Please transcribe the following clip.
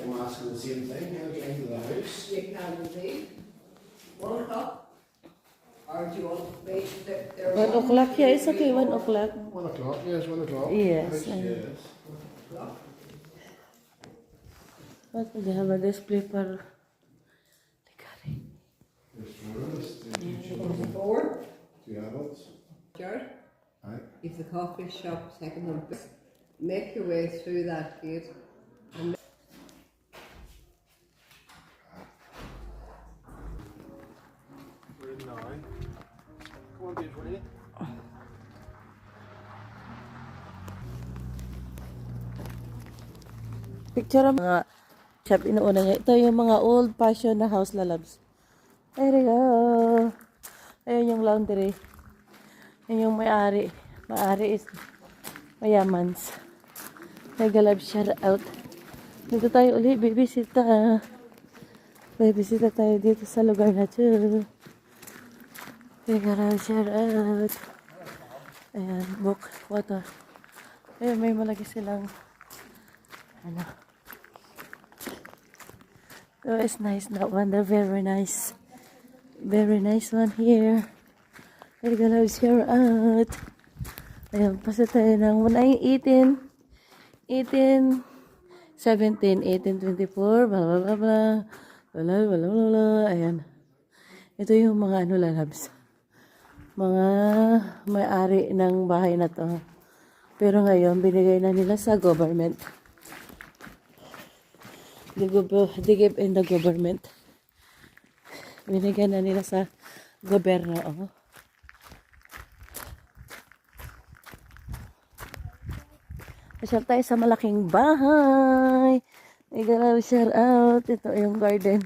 I'm asking the same thing. How do you get into the house? You can indeed. 1 o'clock. Or do you want to wait there? 1 o'clock, yeah, it's okay, 1 o'clock. 1 o'clock, yes, 1 o'clock. Yes. Yes. What do they have a display for? There's 4 of us. There's 2 children, 4. 2 adults. Jared, Aye. if the coffee shop second on, make your way through that gate. We're in now. Come on, beautiful lady. Picture ang mga shop inuuna niya. Ito yung mga old fashion na house lalabs. There we go. Ayun yung laundry. Ayun yung may-ari. May-ari is mayamans. Nag-love shout out. Dito tayo ulit. Bibisita. Bibisita tayo dito sa lugar na ito. Nag-love shout out. Ayan. Book. Water. Ayun. May malaki silang ano. Oh, it's nice, that one. They're very nice. Very nice one here. We're gonna share out. Ayan, pasa tayo ng 18, 18, 17, 18, 24, blah, blah, blah, blah, blah, blah, blah, blah, blah. Ayan. Ito yung mga ano lalabs. Mga may-ari ng bahay na to. Pero ngayon, binigay na nila sa government. They give in the government. Binigyan na nila sa gobyerno. Oh. Pasyal tayo sa malaking bahay. Shout out. Ito yung garden.